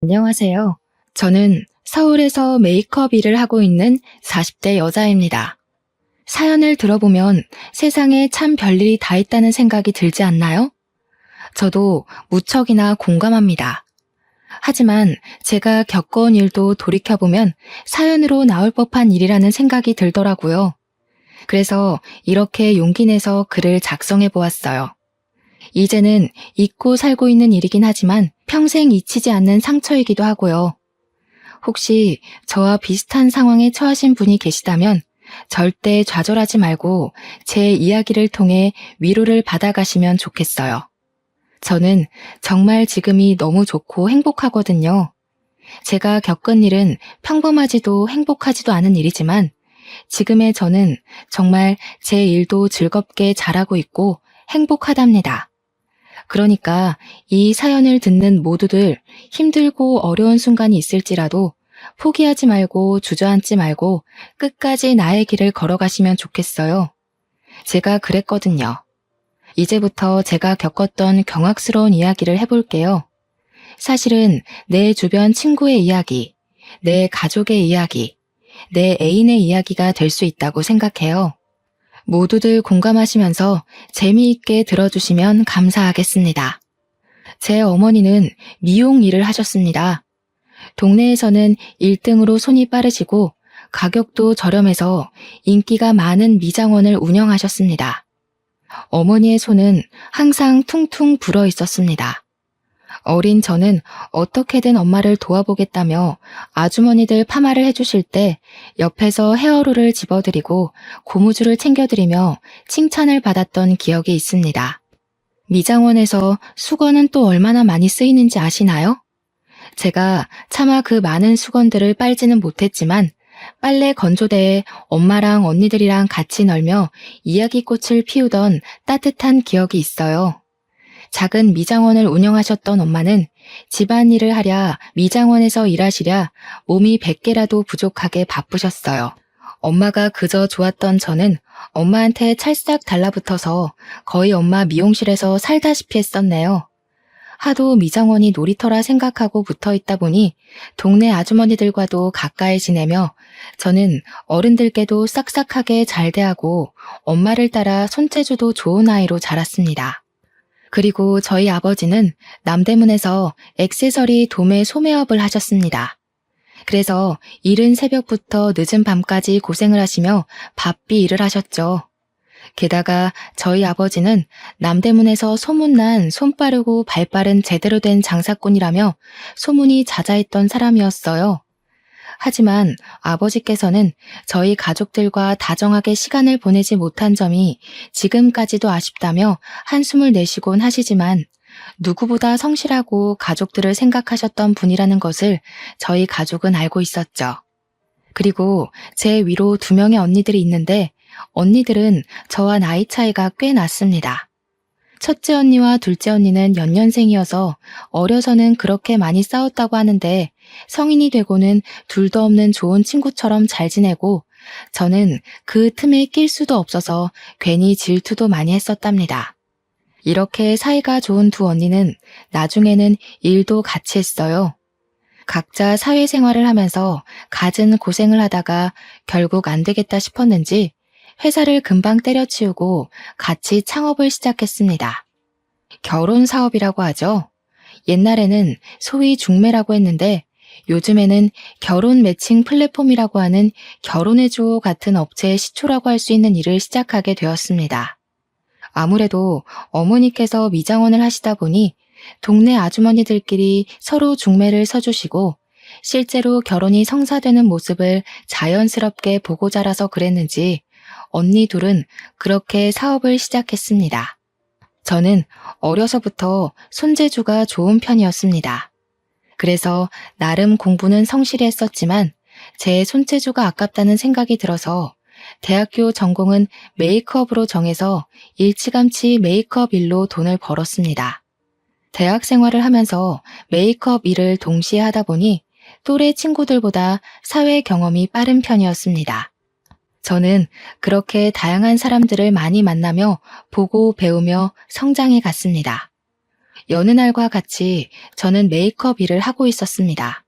안녕하세요. 저는 서울에서 메이크업 일을 하고 있는 40대 여자입니다. 사연을 들어보면 세상에 참 별일이 다 있다는 생각이 들지 않나요? 저도 무척이나 공감합니다. 하지만 제가 겪어온 일도 돌이켜보면 사연으로 나올 법한 일이라는 생각이 들더라고요. 그래서 이렇게 용기 내서 글을 작성해 보았어요. 이제는 잊고 살고 있는 일이긴 하지만 평생 잊히지 않는 상처이기도 하고요. 혹시 저와 비슷한 상황에 처하신 분이 계시다면 절대 좌절하지 말고 제 이야기를 통해 위로를 받아가시면 좋겠어요. 저는 정말 지금이 너무 좋고 행복하거든요. 제가 겪은 일은 평범하지도 행복하지도 않은 일이지만 지금의 저는 정말 제 일도 즐겁게 잘하고 있고 행복하답니다. 그러니까 이 사연을 듣는 모두들 힘들고 어려운 순간이 있을지라도 포기하지 말고 주저앉지 말고 끝까지 나의 길을 걸어가시면 좋겠어요. 제가 그랬거든요. 이제부터 제가 겪었던 경악스러운 이야기를 해볼게요. 사실은 내 주변 친구의 이야기, 내 가족의 이야기, 내 애인의 이야기가 될 수 있다고 생각해요. 모두들 공감하시면서 재미있게 들어주시면 감사하겠습니다. 제 어머니는 미용 일을 하셨습니다. 동네에서는 1등으로 손이 빠르시고 가격도 저렴해서 인기가 많은 미장원을 운영하셨습니다. 어머니의 손은 항상 퉁퉁 불어 있었습니다. 어린 저는 어떻게든 엄마를 도와보겠다며 아주머니들 파마를 해주실 때 옆에서 헤어롤을 집어드리고 고무줄을 챙겨드리며 칭찬을 받았던 기억이 있습니다. 미장원에서 수건은 또 얼마나 많이 쓰이는지 아시나요? 제가 차마 그 많은 수건들을 빨지는 못했지만 빨래 건조대에 엄마랑 언니들이랑 같이 널며 이야기꽃을 피우던 따뜻한 기억이 있어요. 작은 미장원을 운영하셨던 엄마는 집안일을 하랴 미장원에서 일하시랴 몸이 100개라도 부족하게 바쁘셨어요. 엄마가 그저 좋았던 저는 엄마한테 찰싹 달라붙어서 거의 엄마 미용실에서 살다시피 했었네요. 하도 미장원이 놀이터라 생각하고 붙어 있다 보니 동네 아주머니들과도 가까이 지내며 저는 어른들께도 싹싹하게 잘 대하고 엄마를 따라 손재주도 좋은 아이로 자랐습니다. 그리고 저희 아버지는 남대문에서 액세서리 도매 소매업을 하셨습니다. 그래서 이른 새벽부터 늦은 밤까지 고생을 하시며 바삐 일을 하셨죠. 게다가 저희 아버지는 남대문에서 소문난 손 빠르고 발 빠른 제대로 된 장사꾼이라며 소문이 자자했던 사람이었어요. 하지만 아버지께서는 저희 가족들과 다정하게 시간을 보내지 못한 점이 지금까지도 아쉽다며 한숨을 내쉬곤 하시지만 누구보다 성실하고 가족들을 생각하셨던 분이라는 것을 저희 가족은 알고 있었죠. 그리고 제 위로 2명의 언니들이 있는데 언니들은 저와 나이 차이가 꽤 났습니다. 첫째 언니와 둘째 언니는 연년생이어서 어려서는 그렇게 많이 싸웠다고 하는데 성인이 되고는 둘도 없는 좋은 친구처럼 잘 지내고 저는 그 틈에 낄 수도 없어서 괜히 질투도 많이 했었답니다. 이렇게 사이가 좋은 두 언니는 나중에는 일도 같이 했어요. 각자 사회생활을 하면서 갖은 고생을 하다가 결국 안 되겠다 싶었는지 회사를 금방 때려치우고 같이 창업을 시작했습니다. 결혼 사업이라고 하죠. 옛날에는 소위 중매라고 했는데 요즘에는 결혼 매칭 플랫폼이라고 하는 결혼해줘 같은 업체의 시초라고 할 수 있는 일을 시작하게 되었습니다. 아무래도 어머니께서 미장원을 하시다 보니 동네 아주머니들끼리 서로 중매를 서주시고 실제로 결혼이 성사되는 모습을 자연스럽게 보고 자라서 그랬는지 언니 둘은 그렇게 사업을 시작했습니다. 저는 어려서부터 손재주가 좋은 편이었습니다. 그래서 나름 공부는 성실히 했었지만 제 손재주가 아깝다는 생각이 들어서 대학교 전공은 메이크업으로 정해서 일찌감치 메이크업 일로 돈을 벌었습니다. 대학 생활을 하면서 메이크업 일을 동시에 하다 보니 또래 친구들보다 사회 경험이 빠른 편이었습니다. 저는 그렇게 다양한 사람들을 많이 만나며 보고 배우며 성장해 갔습니다. 여느 날과 같이 저는 메이크업 일을 하고 있었습니다.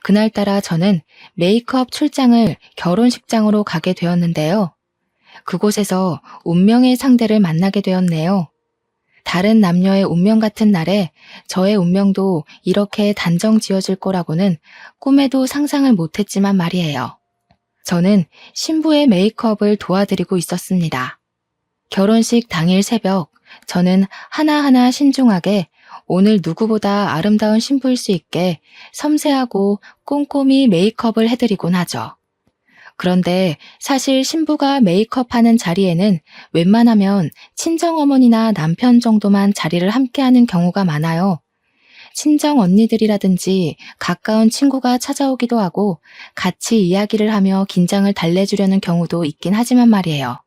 그날따라 저는 메이크업 출장을 결혼식장으로 가게 되었는데요. 그곳에서 운명의 상대를 만나게 되었네요. 다른 남녀의 운명 같은 날에 저의 운명도 이렇게 단정 지어질 거라고는 꿈에도 상상을 못했지만 말이에요. 저는 신부의 메이크업을 도와드리고 있었습니다. 결혼식 당일 새벽, 저는 하나하나 신중하게 오늘 누구보다 아름다운 신부일 수 있게 섬세하고 꼼꼼히 메이크업을 해드리곤 하죠. 그런데 사실 신부가 메이크업하는 자리에는 웬만하면 친정어머니나 남편 정도만 자리를 함께하는 경우가 많아요. 친정 언니들이라든지 가까운 친구가 찾아오기도 하고 같이 이야기를 하며 긴장을 달래주려는 경우도 있긴 하지만 말이에요.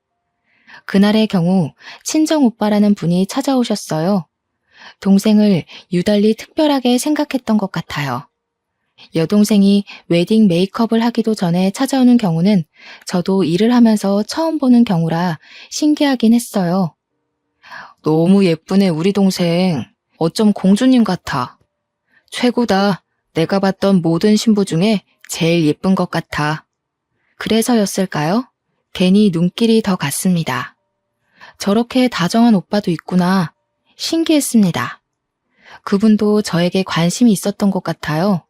그날의 경우 친정 오빠라는 분이 찾아오셨어요. 동생을 유달리 특별하게 생각했던 것 같아요. 여동생이 웨딩 메이크업을 하기도 전에 찾아오는 경우는 저도 일을 하면서 처음 보는 경우라 신기하긴 했어요. 너무 예쁘네, 우리 동생. 어쩜 공주님 같아. 최고다. 내가 봤던 모든 신부 중에 제일 예쁜 것 같아. 그래서였을까요? 괜히 눈길이 더 갔습니다. 저렇게 다정한 오빠도 있구나. 신기했습니다. 그분도 저에게 관심이 있었던 것 같아요.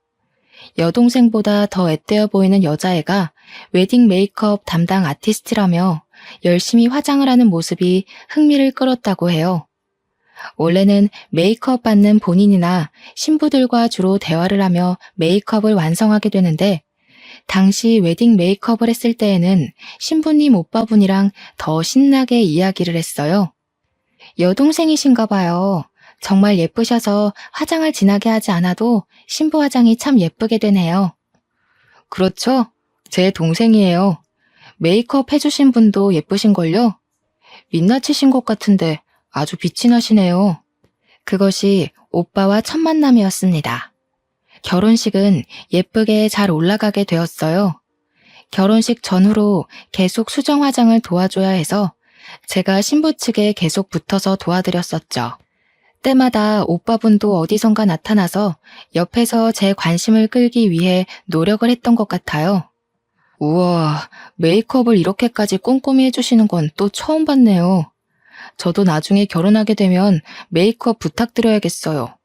여동생보다 더 앳되어 보이는 여자애가 웨딩 메이크업 담당 아티스트라며 열심히 화장을 하는 모습이 흥미를 끌었다고 해요. 원래는 메이크업 받는 본인이나 신부들과 주로 대화를 하며 메이크업을 완성하게 되는데 당시 웨딩 메이크업을 했을 때에는 신부님 오빠분이랑 더 신나게 이야기를 했어요. 여동생이신가 봐요. 정말 예쁘셔서 화장을 진하게 하지 않아도 신부 화장이 참 예쁘게 되네요. 그렇죠? 제 동생이에요. 메이크업 해주신 분도 예쁘신걸요? 민낯이신 것 같은데 아주 빛이 나시네요. 그것이 오빠와 첫 만남이었습니다. 결혼식은 예쁘게 잘 올라가게 되었어요. 결혼식 전후로 계속 수정 화장을 도와줘야 해서 제가 신부 측에 계속 붙어서 도와드렸었죠. 때마다 오빠분도 어디선가 나타나서 옆에서 제 관심을 끌기 위해 노력을 했던 것 같아요. 우와, 메이크업을 이렇게까지 꼼꼼히 해주시는 건 또 처음 봤네요. 저도 나중에 결혼하게 되면 메이크업 부탁드려야겠어요.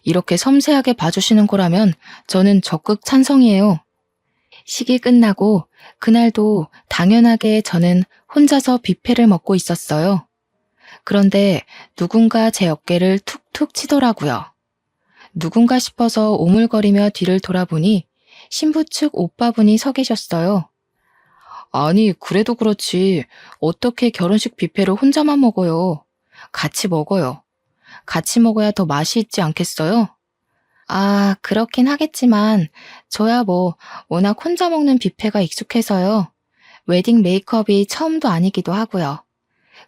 이렇게 섬세하게 봐주시는 거라면 저는 적극 찬성이에요. 식이 끝나고 그날도 당연하게 저는 혼자서 뷔페를 먹고 있었어요. 그런데 누군가 제 어깨를 툭툭 치더라고요. 누군가 싶어서 오물거리며 뒤를 돌아보니 신부 측 오빠분이 서 계셨어요. 아니, 그래도 그렇지. 어떻게 결혼식 뷔페를 혼자만 먹어요? 같이 먹어요. 같이 먹어야 더 맛이 있지 않겠어요? 아, 그렇긴 하겠지만 저야 뭐 워낙 혼자 먹는 뷔페가 익숙해서요. 웨딩 메이크업이 처음도 아니기도 하고요.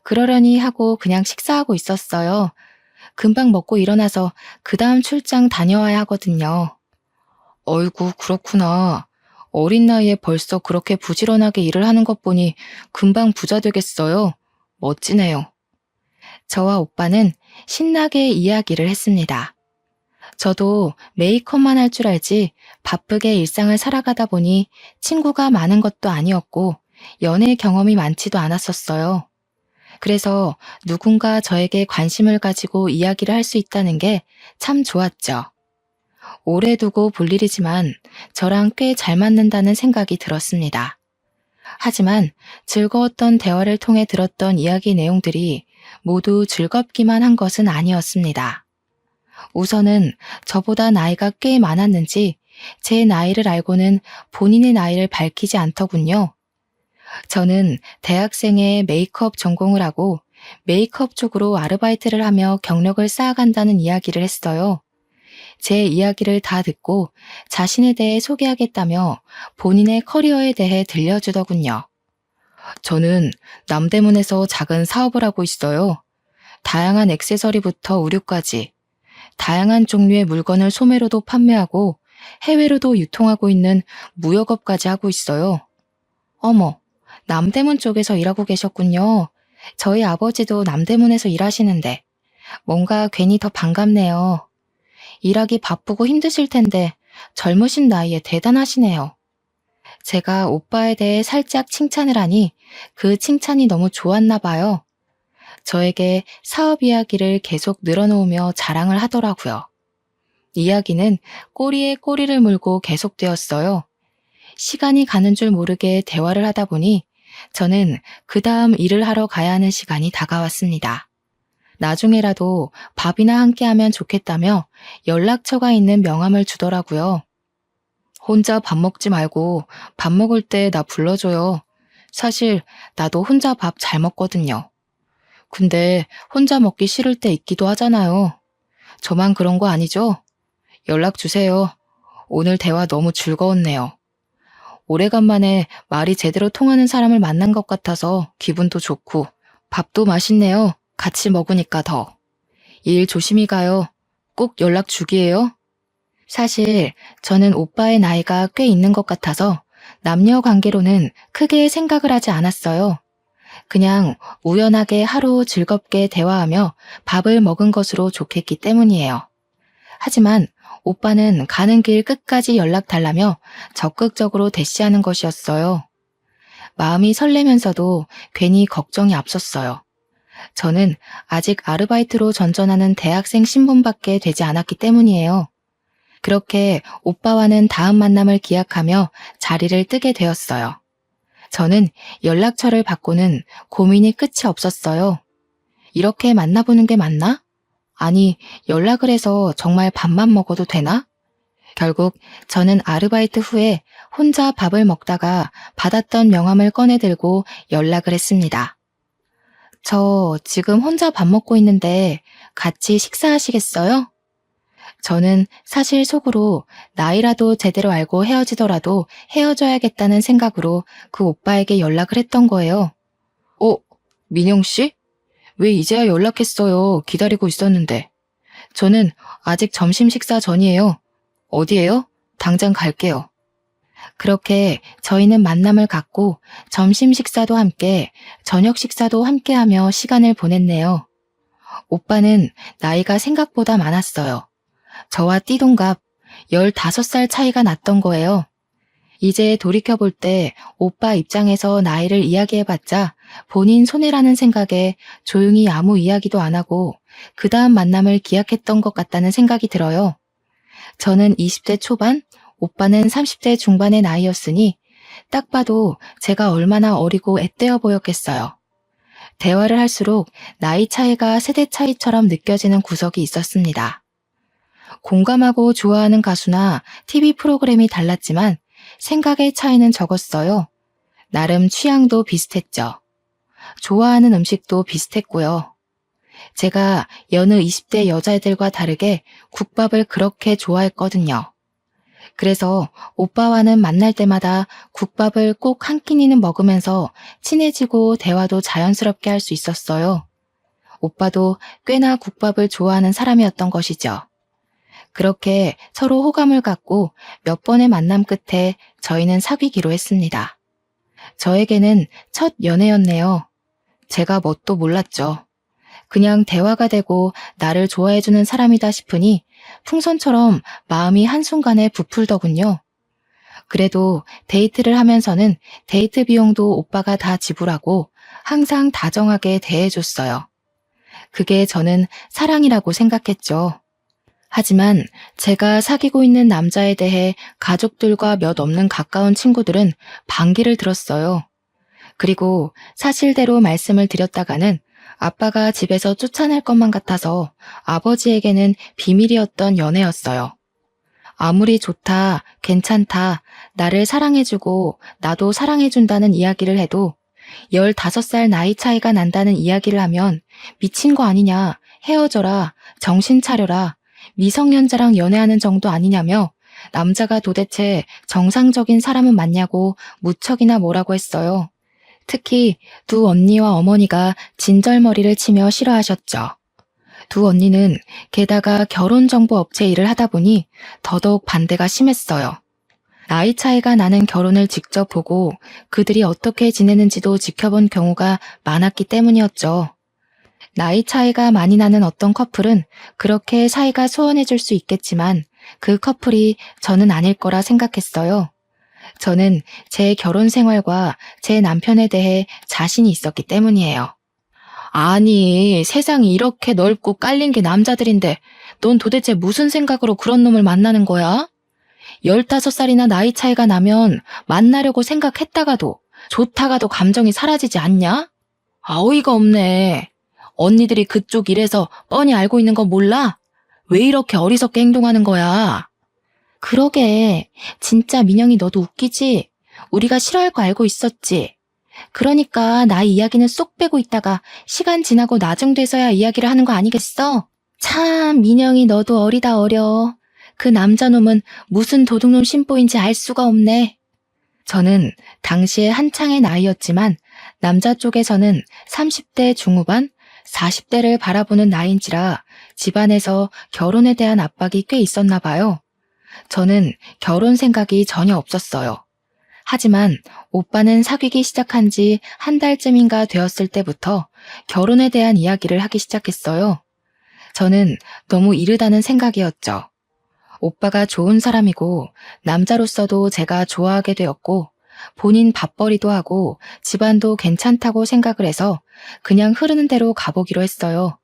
그러려니 하고 그냥 식사하고 있었어요. 금방 먹고 일어나서 그 다음 출장 다녀와야 하거든요. 어이구, 그렇구나. 어린 나이에 벌써 그렇게 부지런하게 일을 하는 것 보니 금방 부자 되겠어요. 멋지네요. 저와 오빠는 신나게 이야기를 했습니다. 저도 메이크업만 할 줄 알지 바쁘게 일상을 살아가다 보니 친구가 많은 것도 아니었고 연애 경험이 많지도 않았었어요. 그래서 누군가 저에게 관심을 가지고 이야기를 할 수 있다는 게 참 좋았죠. 오래 두고 볼 일이지만 저랑 꽤 잘 맞는다는 생각이 들었습니다. 하지만 즐거웠던 대화를 통해 들었던 이야기 내용들이 모두 즐겁기만 한 것은 아니었습니다. 우선은 저보다 나이가 꽤 많았는지 제 나이를 알고는 본인의 나이를 밝히지 않더군요. 저는 대학생의 메이크업 전공을 하고 메이크업 쪽으로 아르바이트를 하며 경력을 쌓아간다는 이야기를 했어요. 제 이야기를 다 듣고 자신에 대해 소개하겠다며 본인의 커리어에 대해 들려주더군요. 저는 남대문에서 작은 사업을 하고 있어요. 다양한 액세서리부터 의류까지 다양한 종류의 물건을 소매로도 판매하고 해외로도 유통하고 있는 무역업까지 하고 있어요. 어머, 남대문 쪽에서 일하고 계셨군요. 저희 아버지도 남대문에서 일하시는데 뭔가 괜히 더 반갑네요. 일하기 바쁘고 힘드실 텐데 젊으신 나이에 대단하시네요. 제가 오빠에 대해 살짝 칭찬을 하니 그 칭찬이 너무 좋았나 봐요. 저에게 사업 이야기를 계속 늘어놓으며 자랑을 하더라고요. 이야기는 꼬리에 꼬리를 물고 계속되었어요. 시간이 가는 줄 모르게 대화를 하다 보니 저는 그 다음 일을 하러 가야 하는 시간이 다가왔습니다. 나중에라도 밥이나 함께 하면 좋겠다며 연락처가 있는 명함을 주더라고요. 혼자 밥 먹지 말고 밥 먹을 때 나 불러줘요. 사실 나도 혼자 밥 잘 먹거든요. 근데 혼자 먹기 싫을 때 있기도 하잖아요. 저만 그런 거 아니죠? 연락 주세요. 오늘 대화 너무 즐거웠네요. 오래간만에 말이 제대로 통하는 사람을 만난 것 같아서 기분도 좋고 밥도 맛있네요. 같이 먹으니까 더. 일 조심히 가요. 꼭 연락 주기예요. 사실 저는 오빠의 나이가 꽤 있는 것 같아서 남녀 관계로는 크게 생각을 하지 않았어요. 그냥 우연하게 하루 즐겁게 대화하며 밥을 먹은 것으로 좋겠기 때문이에요. 하지만 오빠는 가는 길 끝까지 연락 달라며 적극적으로 대시하는 것이었어요. 마음이 설레면서도 괜히 걱정이 앞섰어요. 저는 아직 아르바이트로 전전하는 대학생 신분밖에 되지 않았기 때문이에요. 그렇게 오빠와는 다음 만남을 기약하며 자리를 뜨게 되었어요. 저는 연락처를 받고는 고민이 끝이 없었어요. 이렇게 만나보는 게 맞나? 아니, 연락을 해서 정말 밥만 먹어도 되나? 결국 저는 아르바이트 후에 혼자 밥을 먹다가 받았던 명함을 꺼내 들고 연락을 했습니다. 저 지금 혼자 밥 먹고 있는데 같이 식사하시겠어요? 저는 사실 속으로 나이라도 제대로 알고 헤어지더라도 헤어져야겠다는 생각으로 그 오빠에게 연락을 했던 거예요. 민영 씨? 왜 이제야 연락했어요? 기다리고 있었는데. 저는 아직 점심 식사 전이에요. 어디에요? 당장 갈게요. 그렇게 저희는 만남을 갖고 점심 식사도 함께, 저녁 식사도 함께 하며 시간을 보냈네요. 오빠는 나이가 생각보다 많았어요. 저와 띠동갑 15살 차이가 났던 거예요. 이제 돌이켜볼 때 오빠 입장에서 나이를 이야기해봤자 본인 손해라는 생각에 조용히 아무 이야기도 안 하고 그 다음 만남을 기약했던 것 같다는 생각이 들어요. 저는 20대 초반, 오빠는 30대 중반의 나이였으니 딱 봐도 제가 얼마나 어리고 앳되어 보였겠어요. 대화를 할수록 나이 차이가 세대 차이처럼 느껴지는 구석이 있었습니다. 공감하고 좋아하는 가수나 TV 프로그램이 달랐지만 생각의 차이는 적었어요. 나름 취향도 비슷했죠. 좋아하는 음식도 비슷했고요. 제가 여느 20대 여자애들과 다르게 국밥을 그렇게 좋아했거든요. 그래서 오빠와는 만날 때마다 국밥을 꼭 한 끼니는 먹으면서 친해지고 대화도 자연스럽게 할 수 있었어요. 오빠도 꽤나 국밥을 좋아하는 사람이었던 것이죠. 그렇게 서로 호감을 갖고 몇 번의 만남 끝에 저희는 사귀기로 했습니다. 저에게는 첫 연애였네요. 제가 뭣도 몰랐죠. 그냥 대화가 되고 나를 좋아해주는 사람이다 싶으니 풍선처럼 마음이 한순간에 부풀더군요. 그래도 데이트를 하면서는 데이트 비용도 오빠가 다 지불하고 항상 다정하게 대해줬어요. 그게 저는 사랑이라고 생각했죠. 하지만 제가 사귀고 있는 남자에 대해 가족들과 몇 없는 가까운 친구들은 반기를 들었어요. 그리고 사실대로 말씀을 드렸다가는 아빠가 집에서 쫓아낼 것만 같아서 아버지에게는 비밀이었던 연애였어요. 아무리 좋다, 괜찮다, 나를 사랑해주고 나도 사랑해준다는 이야기를 해도 15살 나이 차이가 난다는 이야기를 하면 미친 거 아니냐, 헤어져라, 정신 차려라, 미성년자랑 연애하는 정도 아니냐며 남자가 도대체 정상적인 사람은 맞냐고 무척이나 뭐라고 했어요. 특히 두 언니와 어머니가 진절머리를 치며 싫어하셨죠. 두 언니는 게다가 결혼정보업체 일을 하다 보니 더더욱 반대가 심했어요. 나이 차이가 나는 결혼을 직접 보고 그들이 어떻게 지내는지도 지켜본 경우가 많았기 때문이었죠. 나이 차이가 많이 나는 어떤 커플은 그렇게 사이가 소원해질 수 있겠지만 그 커플이 저는 아닐 거라 생각했어요. 저는 제 결혼 생활과 제 남편에 대해 자신이 있었기 때문이에요. 아니, 세상이 이렇게 넓고 깔린 게 남자들인데 넌 도대체 무슨 생각으로 그런 놈을 만나는 거야? 15살이나 나이 차이가 나면 만나려고 생각했다가도 좋다가도 감정이 사라지지 않냐? 아, 어이가 없네. 언니들이 그쪽 일에서 뻔히 알고 있는 거 몰라? 왜 이렇게 어리석게 행동하는 거야? 그러게, 진짜 민영이 너도 웃기지? 우리가 싫어할 거 알고 있었지? 그러니까 나이 이야기는 쏙 빼고 있다가 시간 지나고 나중 돼서야 이야기를 하는 거 아니겠어? 참, 민영이 너도 어리다 어려. 그 남자놈은 무슨 도둑놈 심보인지 알 수가 없네. 저는 당시에 한창의 나이였지만 남자 쪽에서는 30대 중후반, 40대를 바라보는 나이인지라 집안에서 결혼에 대한 압박이 꽤 있었나 봐요. 저는 결혼 생각이 전혀 없었어요. 하지만 오빠는 사귀기 시작한 지 한 달쯤인가 되었을 때부터 결혼에 대한 이야기를 하기 시작했어요. 저는 너무 이르다는 생각이었죠. 오빠가 좋은 사람이고 남자로서도 제가 좋아하게 되었고 본인 밥벌이도 하고 집안도 괜찮다고 생각을 해서 그냥 흐르는 대로 가보기로 했어요.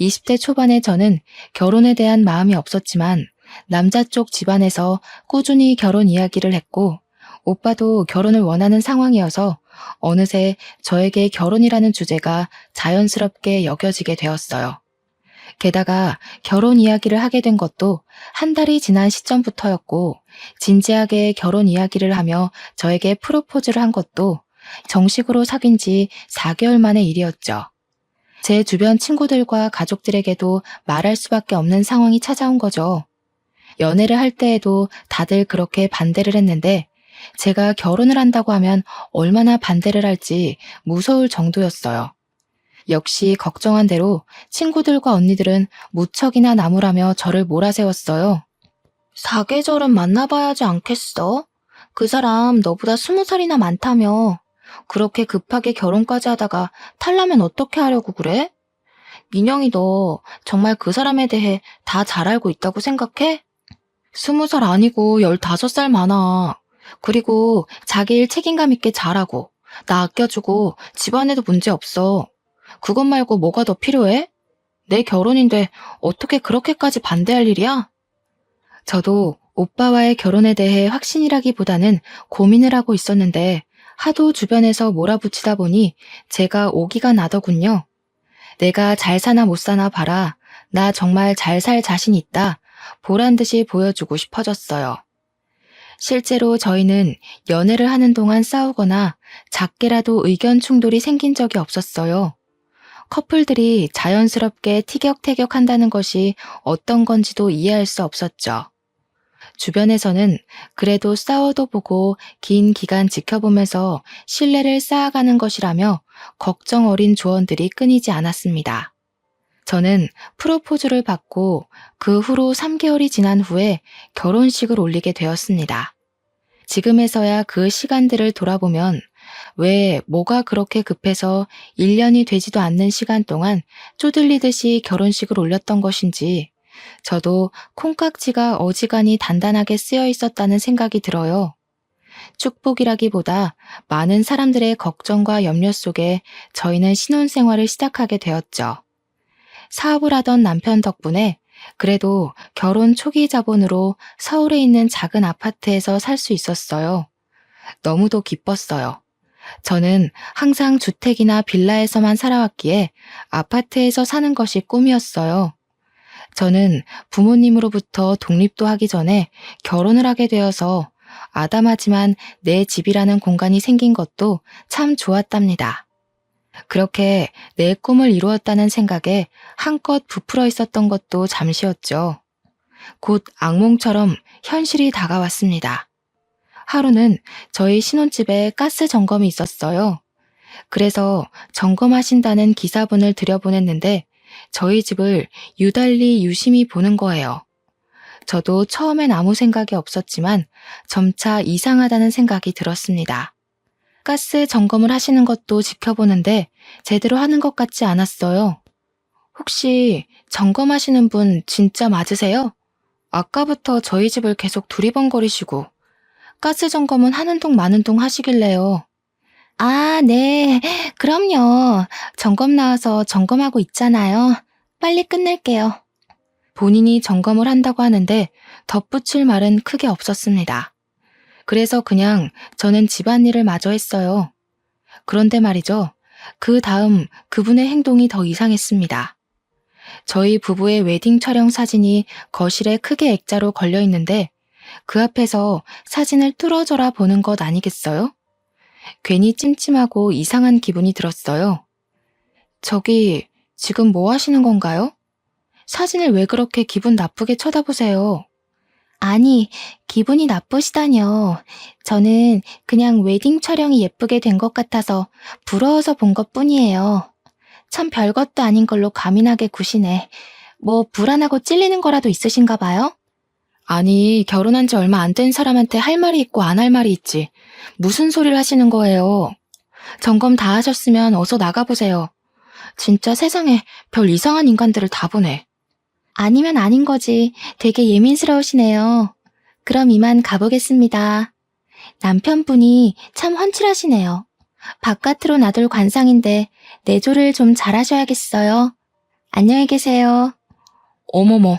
20대 초반에 저는 결혼에 대한 마음이 없었지만 남자 쪽 집안에서 꾸준히 결혼 이야기를 했고 오빠도 결혼을 원하는 상황이어서 어느새 저에게 결혼이라는 주제가 자연스럽게 여겨지게 되었어요. 게다가 결혼 이야기를 하게 된 것도 한 달이 지난 시점부터였고 진지하게 결혼 이야기를 하며 저에게 프로포즈를 한 것도 정식으로 사귄 지 4개월 만의 일이었죠. 제 주변 친구들과 가족들에게도 말할 수밖에 없는 상황이 찾아온 거죠. 연애를 할 때에도 다들 그렇게 반대를 했는데 제가 결혼을 한다고 하면 얼마나 반대를 할지 무서울 정도였어요. 역시 걱정한 대로 친구들과 언니들은 무척이나 나무라며 저를 몰아세웠어요. 사계절은 만나봐야지 않겠어? 그 사람 너보다 20살이나 많다며. 그렇게 급하게 결혼까지 하다가 탈라면 어떻게 하려고 그래? 민영이 너 정말 그 사람에 대해 다 잘 알고 있다고 생각해? 20살 아니고 15살 많아. 그리고 자기 일 책임감 있게 잘하고 나 아껴주고 집안에도 문제 없어. 그것 말고 뭐가 더 필요해? 내 결혼인데 어떻게 그렇게까지 반대할 일이야? 저도 오빠와의 결혼에 대해 확신이라기보다는 고민을 하고 있었는데 하도 주변에서 몰아붙이다 보니 제가 오기가 나더군요. 내가 잘 사나 못 사나 봐라. 나 정말 잘 살 자신 있다. 보란 듯이 보여주고 싶어졌어요. 실제로 저희는 연애를 하는 동안 싸우거나 작게라도 의견 충돌이 생긴 적이 없었어요. 커플들이 자연스럽게 티격태격한다는 것이 어떤 건지도 이해할 수 없었죠. 주변에서는 그래도 싸워도 보고 긴 기간 지켜보면서 신뢰를 쌓아가는 것이라며 걱정 어린 조언들이 끊이지 않았습니다. 저는 프로포즈를 받고 그 후로 3개월이 지난 후에 결혼식을 올리게 되었습니다. 지금에서야 그 시간들을 돌아보면 왜 뭐가 그렇게 급해서 1년이 되지도 않는 시간 동안 쪼들리듯이 결혼식을 올렸던 것인지 저도 콩깍지가 어지간히 단단하게 쓰여 있었다는 생각이 들어요. 축복이라기보다 많은 사람들의 걱정과 염려 속에 저희는 신혼생활을 시작하게 되었죠. 사업을 하던 남편 덕분에 그래도 결혼 초기 자본으로 서울에 있는 작은 아파트에서 살 수 있었어요. 너무도 기뻤어요. 저는 항상 주택이나 빌라에서만 살아왔기에 아파트에서 사는 것이 꿈이었어요. 저는 부모님으로부터 독립도 하기 전에 결혼을 하게 되어서 아담하지만 내 집이라는 공간이 생긴 것도 참 좋았답니다. 그렇게 내 꿈을 이루었다는 생각에 한껏 부풀어 있었던 것도 잠시였죠. 곧 악몽처럼 현실이 다가왔습니다. 하루는 저희 신혼집에 가스 점검이 있었어요. 그래서 점검하신다는 기사분을 들여보냈는데 저희 집을 유달리 유심히 보는 거예요. 저도 처음엔 아무 생각이 없었지만 점차 이상하다는 생각이 들었습니다. 가스 점검을 하시는 것도 지켜보는데 제대로 하는 것 같지 않았어요. 혹시 점검하시는 분 진짜 맞으세요? 아까부터 저희 집을 계속 두리번거리시고 가스 점검은 하는 동 마는 동 하시길래요. 아, 네. 그럼요. 점검 나와서 점검하고 있잖아요. 빨리 끝낼게요. 본인이 점검을 한다고 하는데 덧붙일 말은 크게 없었습니다. 그래서 그냥 저는 집안일을 마저 했어요. 그런데 말이죠. 그 다음 그분의 행동이 더 이상했습니다. 저희 부부의 웨딩 촬영 사진이 거실에 크게 액자로 걸려 있는데 그 앞에서 사진을 뚫어져라 보는 것 아니겠어요? 괜히 찜찜하고 이상한 기분이 들었어요. 저기, 지금 뭐 하시는 건가요? 사진을 왜 그렇게 기분 나쁘게 쳐다보세요? 아니, 기분이 나쁘시다뇨. 저는 그냥 웨딩 촬영이 예쁘게 된 것 같아서 부러워서 본 것뿐이에요. 참 별것도 아닌 걸로 과민하게 구시네. 뭐 불안하고 찔리는 거라도 있으신가 봐요? 아니, 결혼한 지 얼마 안 된 사람한테 할 말이 있고 안 할 말이 있지. 무슨 소리를 하시는 거예요? 점검 다 하셨으면 어서 나가보세요. 진짜 세상에 별 이상한 인간들을 다 보네. 아니면 아닌 거지. 되게 예민스러우시네요. 그럼 이만 가보겠습니다. 남편분이 참 훤칠하시네요. 바깥으로 나돌 관상인데 내조를 좀 잘하셔야겠어요. 안녕히 계세요. 어머머,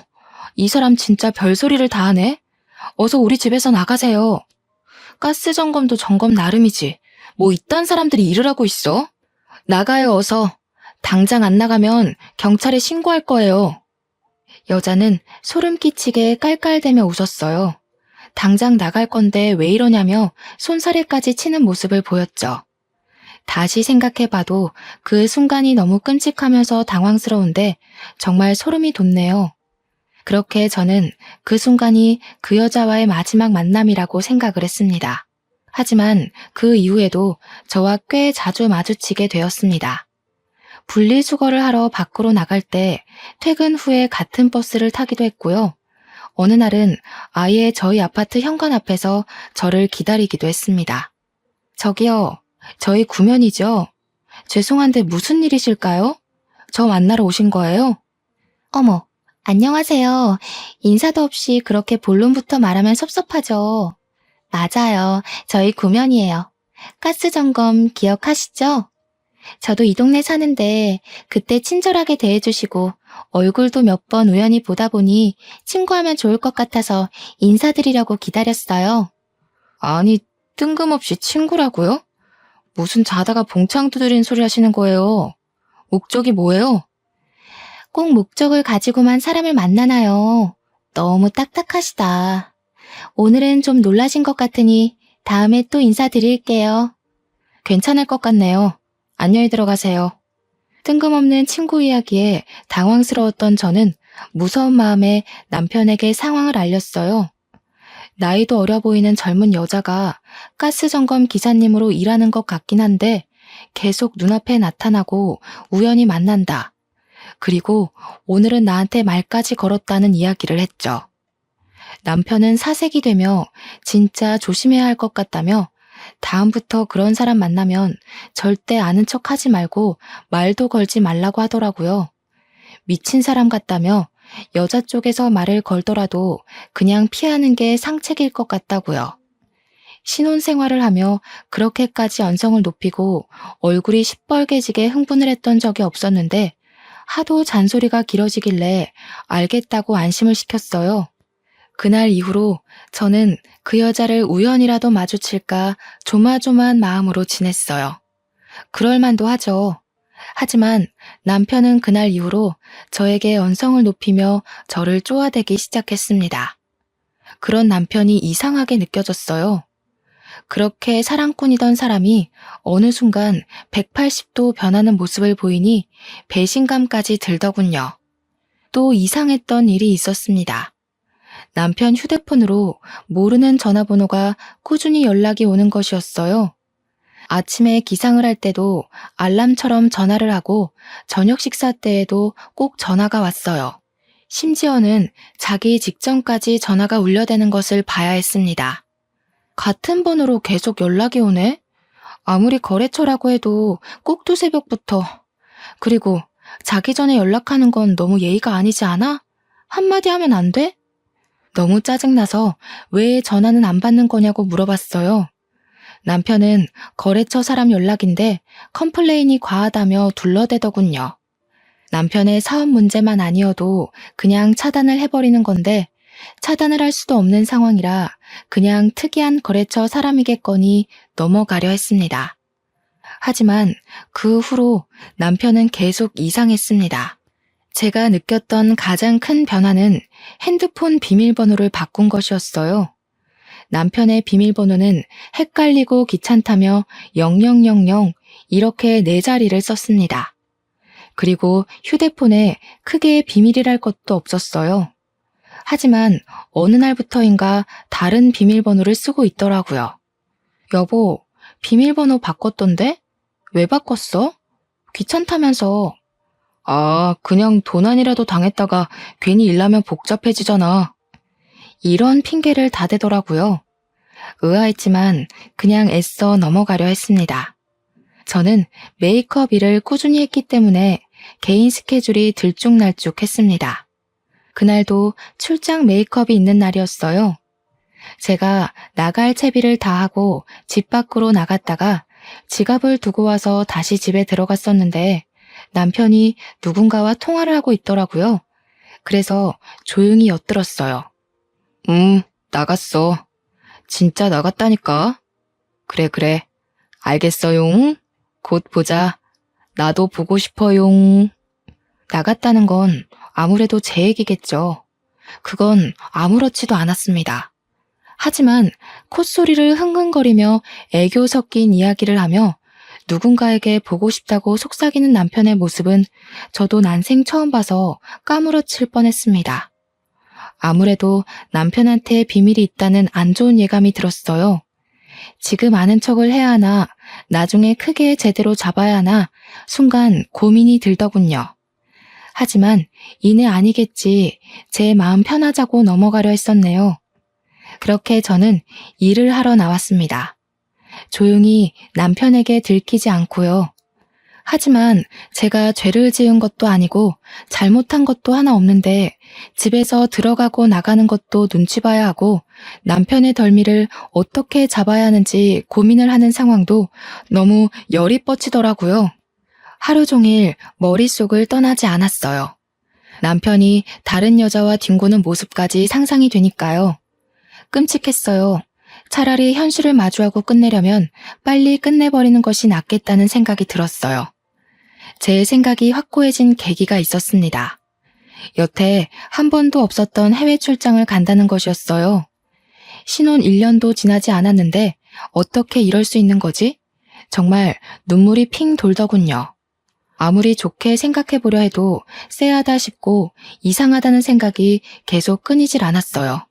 이 사람 진짜 별소리를 다 하네? 어서 우리 집에서 나가세요. 가스 점검도 점검 나름이지. 뭐 이딴 사람들이 일을 하고 있어? 나가요, 어서. 당장 안 나가면 경찰에 신고할 거예요. 여자는 소름 끼치게 깔깔대며 웃었어요. 당장 나갈 건데 왜 이러냐며 손사래까지 치는 모습을 보였죠. 다시 생각해봐도 그 순간이 너무 끔찍하면서 당황스러운데 정말 소름이 돋네요. 그렇게 저는 그 순간이 그 여자와의 마지막 만남이라고 생각을 했습니다. 하지만 그 이후에도 저와 꽤 자주 마주치게 되었습니다. 분리수거를 하러 밖으로 나갈 때 퇴근 후에 같은 버스를 타기도 했고요. 어느 날은 아예 저희 아파트 현관 앞에서 저를 기다리기도 했습니다. 저기요, 저희 구면이죠? 죄송한데 무슨 일이실까요? 저 만나러 오신 거예요? 어머, 안녕하세요. 인사도 없이 그렇게 본론부터 말하면 섭섭하죠. 맞아요. 저희 구면이에요. 가스 점검 기억하시죠? 저도 이 동네 사는데 그때 친절하게 대해주시고 얼굴도 몇 번 우연히 보다 보니 친구하면 좋을 것 같아서 인사드리려고 기다렸어요. 아니, 뜬금없이 친구라고요? 무슨 자다가 봉창 두드린 소리 하시는 거예요? 목적이 뭐예요? 꼭 목적을 가지고만 사람을 만나나요? 너무 딱딱하시다. 오늘은 좀 놀라신 것 같으니 다음에 또 인사드릴게요. 괜찮을 것 같네요. 안녕히 들어가세요. 뜬금없는 친구 이야기에 당황스러웠던 저는 무서운 마음에 남편에게 상황을 알렸어요. 나이도 어려 보이는 젊은 여자가 가스 점검 기사님으로 일하는 것 같긴 한데 계속 눈앞에 나타나고 우연히 만난다. 그리고 오늘은 나한테 말까지 걸었다는 이야기를 했죠. 남편은 사색이 되며 진짜 조심해야 할 것 같다며 다음부터 그런 사람 만나면 절대 아는 척 하지 말고 말도 걸지 말라고 하더라고요. 미친 사람 같다며 여자 쪽에서 말을 걸더라도 그냥 피하는 게 상책일 것 같다고요. 신혼생활을 하며 그렇게까지 언성을 높이고 얼굴이 시뻘개지게 흥분을 했던 적이 없었는데 하도 잔소리가 길어지길래 알겠다고 안심을 시켰어요. 그날 이후로 저는 그 여자를 우연이라도 마주칠까 조마조마한 마음으로 지냈어요. 그럴 만도 하죠. 하지만 남편은 그날 이후로 저에게 언성을 높이며 저를 쪼아대기 시작했습니다. 그런 남편이 이상하게 느껴졌어요. 그렇게 사랑꾼이던 사람이 어느 순간 180도 변하는 모습을 보이니 배신감까지 들더군요. 또 이상했던 일이 있었습니다. 남편 휴대폰으로 모르는 전화번호가 꾸준히 연락이 오는 것이었어요. 아침에 기상을 할 때도 알람처럼 전화를 하고 저녁 식사 때에도 꼭 전화가 왔어요. 심지어는 자기 직전까지 전화가 울려대는 것을 봐야 했습니다. 같은 번호로 계속 연락이 오네? 아무리 거래처라고 해도 꼭두 새벽부터. 그리고 자기 전에 연락하는 건 너무 예의가 아니지 않아? 한마디 하면 안 돼? 너무 짜증나서 왜 전화는 안 받는 거냐고 물어봤어요. 남편은 거래처 사람 연락인데 컴플레인이 과하다며 둘러대더군요. 남편의 사업 문제만 아니어도 그냥 차단을 해버리는 건데 차단을 할 수도 없는 상황이라 그냥 특이한 거래처 사람이겠거니 넘어가려 했습니다. 하지만 그 후로 남편은 계속 이상했습니다. 제가 느꼈던 가장 큰 변화는 핸드폰 비밀번호를 바꾼 것이었어요. 남편의 비밀번호는 헷갈리고 귀찮다며 0000 이렇게 4자리를 썼습니다. 그리고 휴대폰에 크게 비밀이랄 것도 없었어요. 하지만 어느 날부터인가 다른 비밀번호를 쓰고 있더라고요. 여보, 비밀번호 바꿨던데? 왜 바꿨어? 귀찮다면서. 아, 그냥 도난이라도 당했다가 괜히 일나면 복잡해지잖아. 이런 핑계를 다 대더라고요. 의아했지만 그냥 애써 넘어가려 했습니다. 저는 메이크업 일을 꾸준히 했기 때문에 개인 스케줄이 들쭉날쭉했습니다. 그날도 출장 메이크업이 있는 날이었어요. 제가 나갈 채비를 다 하고 집 밖으로 나갔다가 지갑을 두고 와서 다시 집에 들어갔었는데 남편이 누군가와 통화를 하고 있더라고요. 그래서 조용히 엿들었어요. 나갔어. 진짜 나갔다니까. 그래. 알겠어용. 곧 보자. 나도 보고 싶어용. 나갔다는 건 아무래도 제 얘기겠죠. 그건 아무렇지도 않았습니다. 하지만 콧소리를 흥흥거리며 애교 섞인 이야기를 하며 누군가에게 보고 싶다고 속삭이는 남편의 모습은 저도 난생 처음 봐서 까무러칠 뻔했습니다. 아무래도 남편한테 비밀이 있다는 안 좋은 예감이 들었어요. 지금 아는 척을 해야 하나, 나중에 크게 제대로 잡아야 하나, 순간 고민이 들더군요. 하지만 이내 아니겠지, 제 마음 편하자고 넘어가려 했었네요. 그렇게 저는 일을 하러 나왔습니다. 조용히 남편에게 들키지 않고요. 하지만 제가 죄를 지은 것도 아니고 잘못한 것도 하나 없는데 집에서 들어가고 나가는 것도 눈치 봐야 하고 남편의 덜미를 어떻게 잡아야 하는지 고민을 하는 상황도 너무 열이 뻗치더라고요. 하루 종일 머릿속을 떠나지 않았어요. 남편이 다른 여자와 뒹구는 모습까지 상상이 되니까요. 끔찍했어요. 차라리 현실을 마주하고 끝내려면 빨리 끝내버리는 것이 낫겠다는 생각이 들었어요. 제 생각이 확고해진 계기가 있었습니다. 여태 한 번도 없었던 해외 출장을 간다는 것이었어요. 신혼 1년도 지나지 않았는데 어떻게 이럴 수 있는 거지? 정말 눈물이 핑 돌더군요. 아무리 좋게 생각해보려 해도 쎄하다 싶고 이상하다는 생각이 계속 끊이질 않았어요.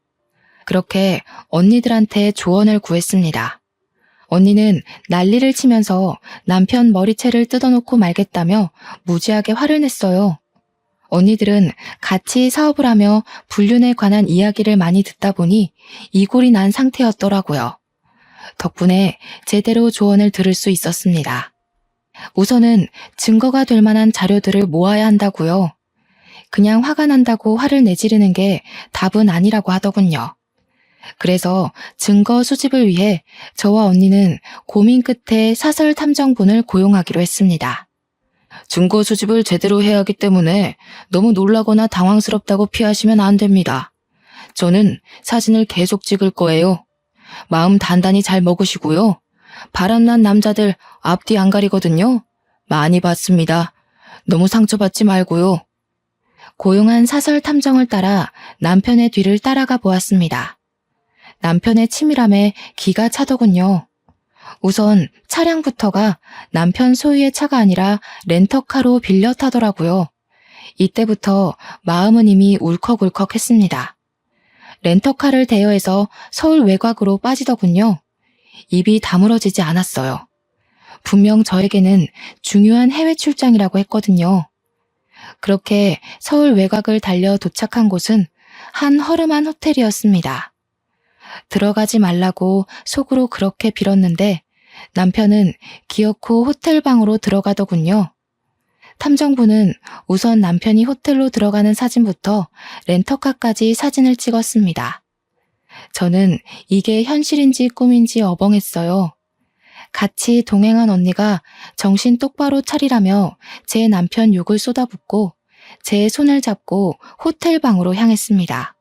그렇게 언니들한테 조언을 구했습니다. 언니는 난리를 치면서 남편 머리채를 뜯어놓고 말겠다며 무지하게 화를 냈어요. 언니들은 같이 사업을 하며 불륜에 관한 이야기를 많이 듣다 보니 이골이 난 상태였더라고요. 덕분에 제대로 조언을 들을 수 있었습니다. 우선은 증거가 될 만한 자료들을 모아야 한다고요. 그냥 화가 난다고 화를 내지르는 게 답은 아니라고 하더군요. 그래서 증거 수집을 위해 저와 언니는 고민 끝에 사설 탐정분을 고용하기로 했습니다. 증거 수집을 제대로 해야 하기 때문에 너무 놀라거나 당황스럽다고 피하시면 안 됩니다. 저는 사진을 계속 찍을 거예요. 마음 단단히 잘 먹으시고요. 바람난 남자들 앞뒤 안 가리거든요. 많이 봤습니다. 너무 상처받지 말고요. 고용한 사설 탐정을 따라 남편의 뒤를 따라가 보았습니다. 남편의 치밀함에 기가 차더군요. 우선 차량부터가 남편 소유의 차가 아니라 렌터카로 빌려 타더라고요. 이때부터 마음은 이미 울컥울컥했습니다. 렌터카를 대여해서 서울 외곽으로 빠지더군요. 입이 다물어지지 않았어요. 분명 저에게는 중요한 해외 출장이라고 했거든요. 그렇게 서울 외곽을 달려 도착한 곳은 한 허름한 호텔이었습니다. 들어가지 말라고 속으로 그렇게 빌었는데 남편은 기어코 호텔 방으로 들어가더군요. 탐정부는 우선 남편이 호텔로 들어가는 사진부터 렌터카까지 사진을 찍었습니다. 저는 이게 현실인지 꿈인지 어벙했어요. 같이 동행한 언니가 정신 똑바로 차리라며 제 남편 욕을 쏟아붓고 제 손을 잡고 호텔 방으로 향했습니다.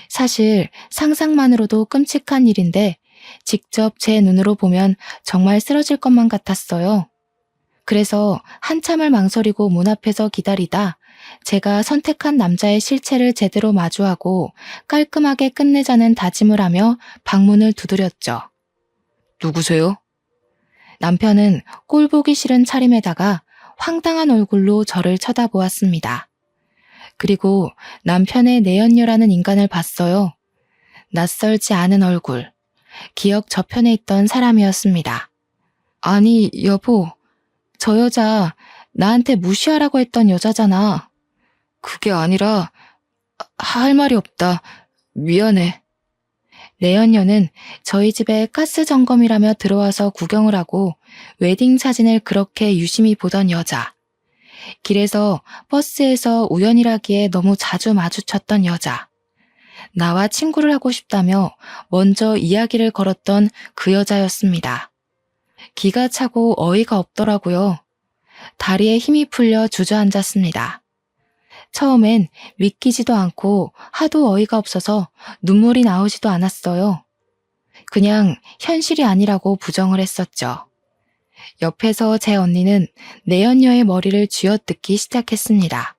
사실 상상만으로도 끔찍한 일인데 직접 제 눈으로 보면 정말 쓰러질 것만 같았어요. 그래서 한참을 망설이고 문 앞에서 기다리다 제가 선택한 남자의 실체를 제대로 마주하고 깔끔하게 끝내자는 다짐을 하며 방문을 두드렸죠. 누구세요? 남편은 꼴보기 싫은 차림에다가 황당한 얼굴로 저를 쳐다보았습니다. 그리고 남편의 내연녀라는 인간을 봤어요. 낯설지 않은 얼굴, 기억 저편에 있던 사람이었습니다. 아니, 여보, 저 여자 나한테 무시하라고 했던 여자잖아. 그게 아니라 할 말이 없다. 미안해. 내연녀는 저희 집에 가스 점검이라며 들어와서 구경을 하고 웨딩 사진을 그렇게 유심히 보던 여자. 길에서 버스에서 우연이라기에 너무 자주 마주쳤던 여자. 나와 친구를 하고 싶다며 먼저 이야기를 걸었던 그 여자였습니다. 기가 차고 어이가 없더라고요. 다리에 힘이 풀려 주저앉았습니다. 처음엔 믿기지도 않고 하도 어이가 없어서 눈물이 나오지도 않았어요. 그냥 현실이 아니라고 부정을 했었죠. 옆에서 제 언니는 내연녀의 머리를 쥐어뜯기 시작했습니다.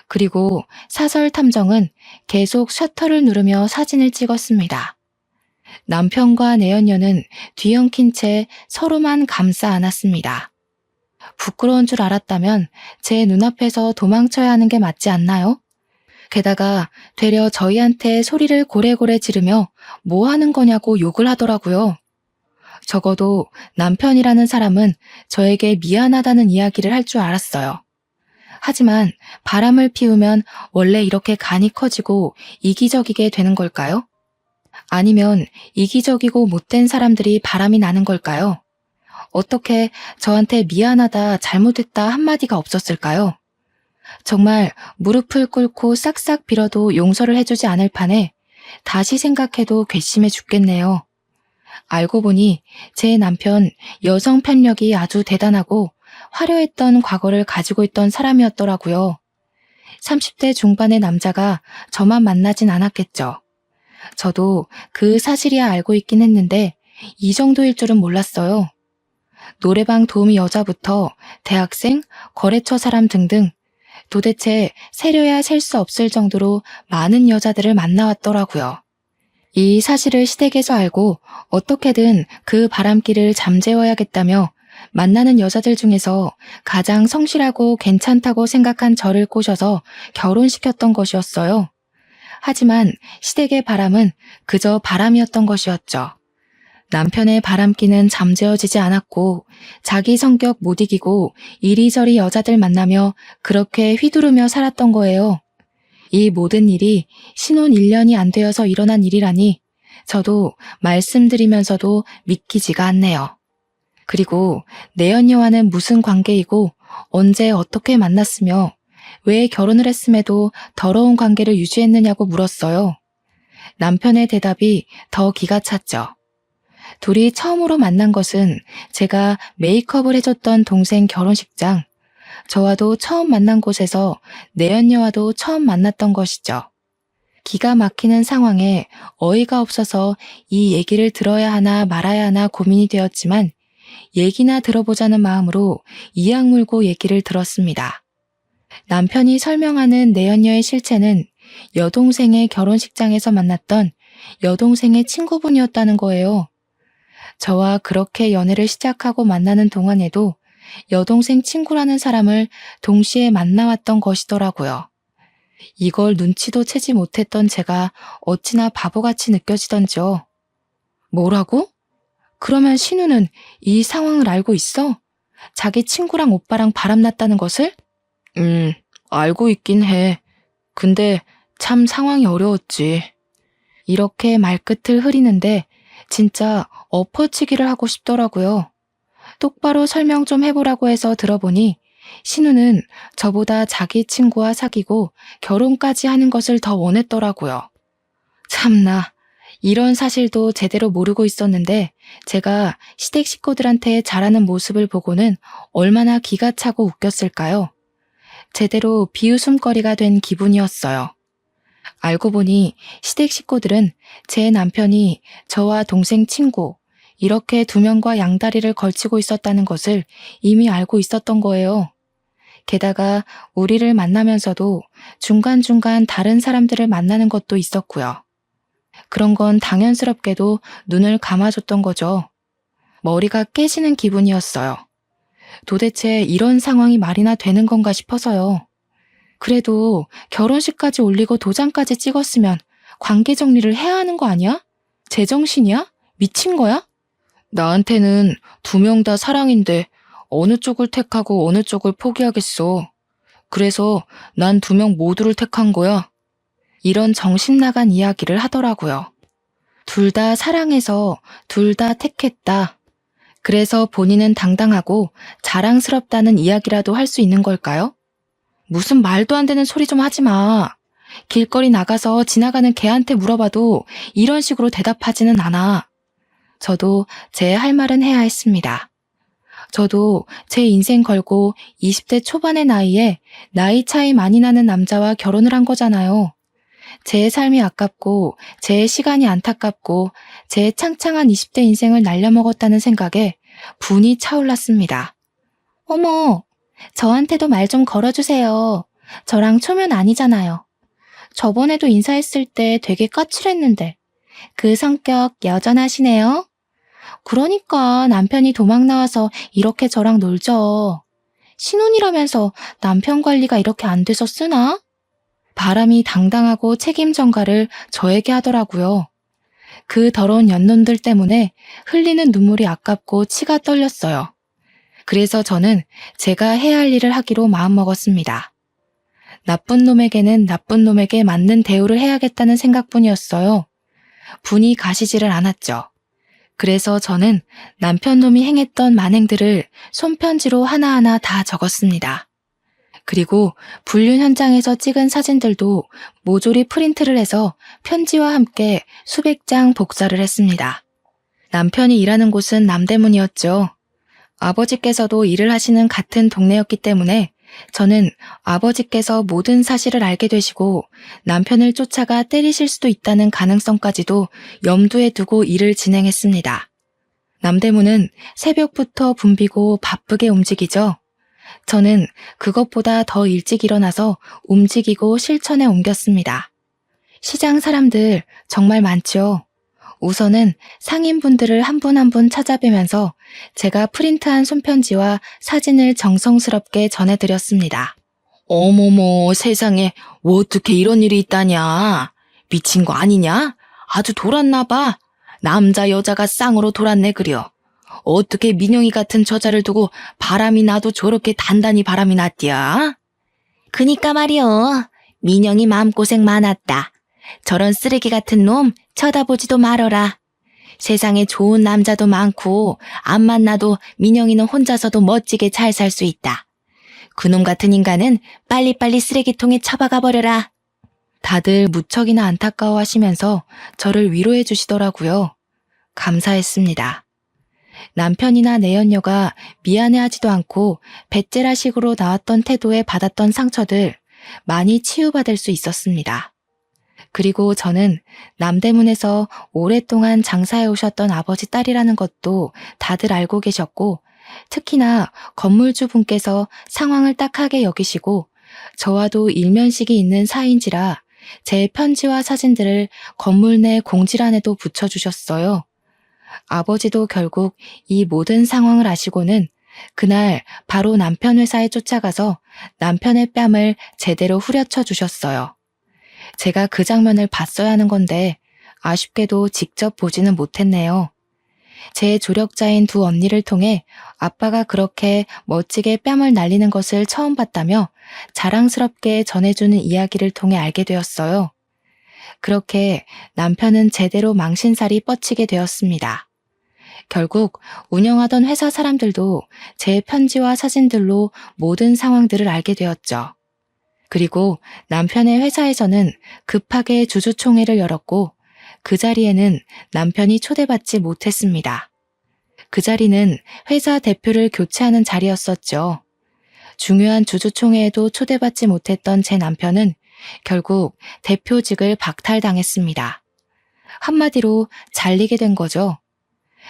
그리고 사설 탐정은 계속 셔터를 누르며 사진을 찍었습니다. 남편과 내연녀는 뒤엉킨 채 서로만 감싸 안았습니다. 부끄러운 줄 알았다면 제 눈앞에서 도망쳐야 하는 게 맞지 않나요? 게다가 되려 저희한테 소리를 고래고래 지르며 뭐 하는 거냐고 욕을 하더라고요. 적어도 남편이라는 사람은 저에게 미안하다는 이야기를 할 줄 알았어요. 하지만 바람을 피우면 원래 이렇게 간이 커지고 이기적이게 되는 걸까요? 아니면 이기적이고 못된 사람들이 바람이 나는 걸까요? 어떻게 저한테 미안하다, 잘못했다 한마디가 없었을까요? 정말 무릎을 꿇고 싹싹 빌어도 용서를 해주지 않을 판에 다시 생각해도 괘씸해 죽겠네요. 알고 보니 제 남편 여성 편력이 아주 대단하고 화려했던 과거를 가지고 있던 사람이었더라고요. 30대 중반의 남자가 저만 만나진 않았겠죠. 저도 그 사실이야 알고 있긴 했는데 이 정도일 줄은 몰랐어요. 노래방 도우미 여자부터 대학생, 거래처 사람 등등 도대체 세려야 셀 수 없을 정도로 많은 여자들을 만나왔더라고요. 이 사실을 시댁에서 알고 어떻게든 그 바람길을 잠재워야겠다며 만나는 여자들 중에서 가장 성실하고 괜찮다고 생각한 저를 꼬셔서 결혼시켰던 것이었어요. 하지만 시댁의 바람은 그저 바람이었던 것이었죠. 남편의 바람기는 잠재워지지 않았고 자기 성격 못 이기고 이리저리 여자들 만나며 그렇게 휘두르며 살았던 거예요. 이 모든 일이 신혼 1년이 안 되어서 일어난 일이라니 저도 말씀드리면서도 믿기지가 않네요. 그리고 내연녀와는 무슨 관계이고 언제 어떻게 만났으며 왜 결혼을 했음에도 더러운 관계를 유지했느냐고 물었어요. 남편의 대답이 더 기가 찼죠. 둘이 처음으로 만난 것은 제가 메이크업을 해줬던 동생 결혼식장, 저와도 처음 만난 곳에서 내연녀와도 처음 만났던 것이죠. 기가 막히는 상황에 어이가 없어서 이 얘기를 들어야 하나 말아야 하나 고민이 되었지만 얘기나 들어보자는 마음으로 이악 물고 얘기를 들었습니다. 남편이 설명하는 내연녀의 실체는 여동생의 결혼식장에서 만났던 여동생의 친구분이었다는 거예요. 저와 그렇게 연애를 시작하고 만나는 동안에도 여동생 친구라는 사람을 동시에 만나왔던 것이더라고요. 이걸 눈치도 채지 못했던 제가 어찌나 바보같이 느껴지던지요. 뭐라고? 그러면 신우는 이 상황을 알고 있어? 자기 친구랑 오빠랑 바람났다는 것을? 알고 있긴 해. 근데 참 상황이 어려웠지. 이렇게 말끝을 흐리는데 진짜 엎어치기를 하고 싶더라고요. 똑바로 설명 좀 해보라고 해서 들어보니 신우는 저보다 자기 친구와 사귀고 결혼까지 하는 것을 더 원했더라고요. 참나, 이런 사실도 제대로 모르고 있었는데 제가 시댁 식구들한테 잘하는 모습을 보고는 얼마나 기가 차고 웃겼을까요? 제대로 비웃음거리가 된 기분이었어요. 알고 보니 시댁 식구들은 제 남편이 저와 동생 친구, 이렇게 두 명과 양다리를 걸치고 있었다는 것을 이미 알고 있었던 거예요. 게다가 우리를 만나면서도 중간중간 다른 사람들을 만나는 것도 있었고요. 그런 건 당연스럽게도 눈을 감아줬던 거죠. 머리가 깨지는 기분이었어요. 도대체 이런 상황이 말이나 되는 건가 싶어서요. 그래도 결혼식까지 올리고 도장까지 찍었으면 관계 정리를 해야 하는 거 아니야? 제정신이야? 미친 거야? 나한테는 두 명 다 사랑인데 어느 쪽을 택하고 어느 쪽을 포기하겠어. 그래서 난 두 명 모두를 택한 거야. 이런 정신 나간 이야기를 하더라고요. 둘 다 사랑해서 둘 다 택했다. 그래서 본인은 당당하고 자랑스럽다는 이야기라도 할 수 있는 걸까요? 무슨 말도 안 되는 소리 좀 하지 마. 길거리 나가서 지나가는 개한테 물어봐도 이런 식으로 대답하지는 않아. 저도 제 할 말은 해야 했습니다. 저도 제 인생 걸고 20대 초반의 나이에 나이 차이 많이 나는 남자와 결혼을 한 거잖아요. 제 삶이 아깝고 제 시간이 안타깝고 제 창창한 20대 인생을 날려먹었다는 생각에 분이 차올랐습니다. 어머, 저한테도 말 좀 걸어주세요. 저랑 초면 아니잖아요. 저번에도 인사했을 때 되게 까칠했는데 그 성격 여전하시네요. 그러니까 남편이 도망 나와서 이렇게 저랑 놀죠. 신혼이라면서 남편 관리가 이렇게 안 돼서 쓰나? 바람이 당당하고 책임 전가를 저에게 하더라고요. 그 더러운 연놈들 때문에 흘리는 눈물이 아깝고 치가 떨렸어요. 그래서 저는 제가 해야 할 일을 하기로 마음먹었습니다. 나쁜 놈에게는 나쁜 놈에게 맞는 대우를 해야겠다는 생각뿐이었어요. 분이 가시지를 않았죠. 그래서 저는 남편 놈이 행했던 만행들을 손편지로 하나하나 다 적었습니다. 그리고 불륜 현장에서 찍은 사진들도 모조리 프린트를 해서 편지와 함께 수백 장 복사를 했습니다. 남편이 일하는 곳은 남대문이었죠. 아버지께서도 일을 하시는 같은 동네였기 때문에 저는 아버지께서 모든 사실을 알게 되시고 남편을 쫓아가 때리실 수도 있다는 가능성까지도 염두에 두고 일을 진행했습니다. 남대문은 새벽부터 붐비고 바쁘게 움직이죠. 저는 그것보다 더 일찍 일어나서 움직이고 실천에 옮겼습니다. 시장 사람들 정말 많죠. 우선은 상인분들을 한 분 한 분 찾아뵈면서 제가 프린트한 손편지와 사진을 정성스럽게 전해드렸습니다. 어머머, 세상에 어떻게 이런 일이 있다냐. 미친 거 아니냐? 아주 돌았나 봐. 남자 여자가 쌍으로 돌았네 그려. 어떻게 민영이 같은 저자를 두고 바람이 나도 저렇게 단단히 바람이 났디야? 그니까 말이여. 민영이 마음고생 많았다. 저런 쓰레기 같은 놈 쳐다보지도 말어라. 세상에 좋은 남자도 많고 안 만나도 민영이는 혼자서도 멋지게 잘 살 수 있다. 그놈 같은 인간은 빨리빨리 쓰레기통에 처박아 버려라. 다들 무척이나 안타까워하시면서 저를 위로해 주시더라고요. 감사했습니다. 남편이나 내연녀가 미안해하지도 않고 배째라식으로 나왔던 태도에 받았던 상처들 많이 치유받을 수 있었습니다. 그리고 저는 남대문에서 오랫동안 장사해 오셨던 아버지 딸이라는 것도 다들 알고 계셨고 특히나 건물주 분께서 상황을 딱하게 여기시고 저와도 일면식이 있는 사이인지라 제 편지와 사진들을 건물 내 공지란에도 붙여주셨어요. 아버지도 결국 이 모든 상황을 아시고는 그날 바로 남편 회사에 쫓아가서 남편의 뺨을 제대로 후려쳐 주셨어요. 제가 그 장면을 봤어야 하는 건데 아쉽게도 직접 보지는 못했네요. 제 조력자인 두 언니를 통해 아빠가 그렇게 멋지게 뺨을 날리는 것을 처음 봤다며 자랑스럽게 전해주는 이야기를 통해 알게 되었어요. 그렇게 남편은 제대로 망신살이 뻗치게 되었습니다. 결국 운영하던 회사 사람들도 제 편지와 사진들로 모든 상황들을 알게 되었죠. 그리고 남편의 회사에서는 급하게 주주총회를 열었고 그 자리에는 남편이 초대받지 못했습니다. 그 자리는 회사 대표를 교체하는 자리였었죠. 중요한 주주총회에도 초대받지 못했던 제 남편은 결국 대표직을 박탈당했습니다. 한마디로 잘리게 된 거죠.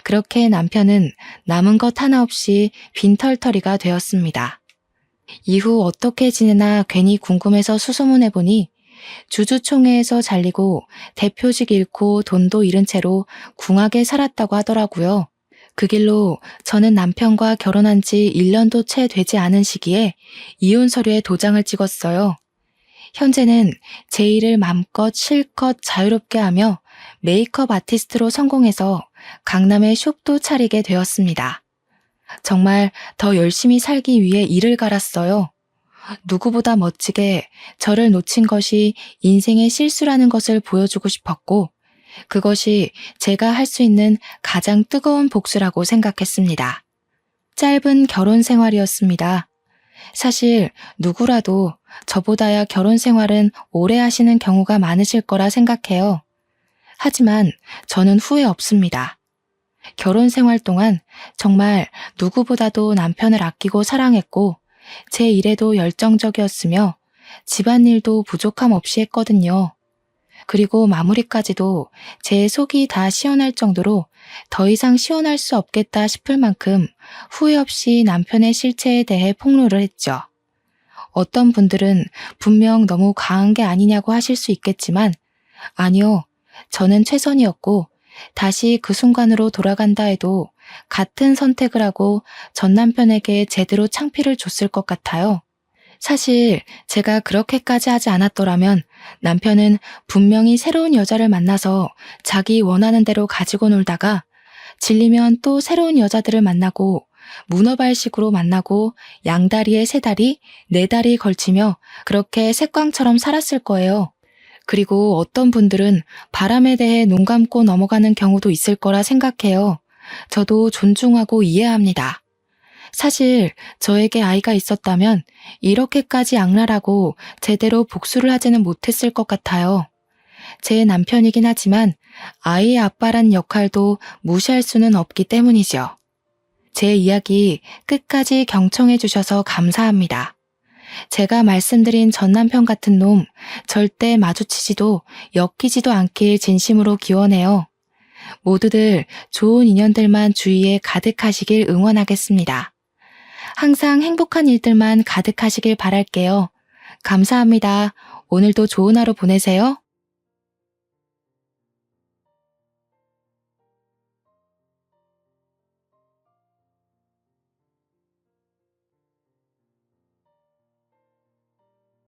그렇게 남편은 남은 것 하나 없이 빈털터리가 되었습니다. 이후 어떻게 지내나 괜히 궁금해서 수소문해보니 주주총회에서 잘리고 대표직 잃고 돈도 잃은 채로 궁하게 살았다고 하더라고요. 그 길로 저는 남편과 결혼한 지 1년도 채 되지 않은 시기에 이혼 서류에 도장을 찍었어요. 현재는 제 일을 맘껏 실컷 자유롭게 하며 메이크업 아티스트로 성공해서 강남에 숍도 차리게 되었습니다. 정말 더 열심히 살기 위해 이를 갈았어요. 누구보다 멋지게 저를 놓친 것이 인생의 실수라는 것을 보여주고 싶었고, 그것이 제가 할 수 있는 가장 뜨거운 복수라고 생각했습니다. 짧은 결혼 생활이었습니다. 사실 누구라도 저보다야 결혼 생활은 오래 하시는 경우가 많으실 거라 생각해요. 하지만 저는 후회 없습니다. 결혼 생활 동안 정말 누구보다도 남편을 아끼고 사랑했고 제 일에도 열정적이었으며 집안일도 부족함 없이 했거든요. 그리고 마무리까지도 제 속이 다 시원할 정도로 더 이상 시원할 수 없겠다 싶을 만큼 후회 없이 남편의 실체에 대해 폭로를 했죠. 어떤 분들은 분명 너무 과한 게 아니냐고 하실 수 있겠지만 아니요, 저는 최선이었고 다시 그 순간으로 돌아간다 해도 같은 선택을 하고 전 남편에게 제대로 창피를 줬을 것 같아요. 사실 제가 그렇게까지 하지 않았더라면 남편은 분명히 새로운 여자를 만나서 자기 원하는 대로 가지고 놀다가 질리면 또 새로운 여자들을 만나고 문어발식으로 만나고 양다리에 세 다리, 네 다리 걸치며 그렇게 색광처럼 살았을 거예요. 그리고 어떤 분들은 바람에 대해 눈 감고 넘어가는 경우도 있을 거라 생각해요. 저도 존중하고 이해합니다. 사실 저에게 아이가 있었다면 이렇게까지 악랄하고 제대로 복수를 하지는 못했을 것 같아요. 제 남편이긴 하지만 아이의 아빠란 역할도 무시할 수는 없기 때문이죠. 제 이야기 끝까지 경청해 주셔서 감사합니다. 제가 말씀드린 전 남편 같은 놈 절대 마주치지도 엮이지도 않길 진심으로 기원해요. 모두들 좋은 인연들만 주위에 가득하시길 응원하겠습니다. 항상 행복한 일들만 가득하시길 바랄게요. 감사합니다. 오늘도 좋은 하루 보내세요.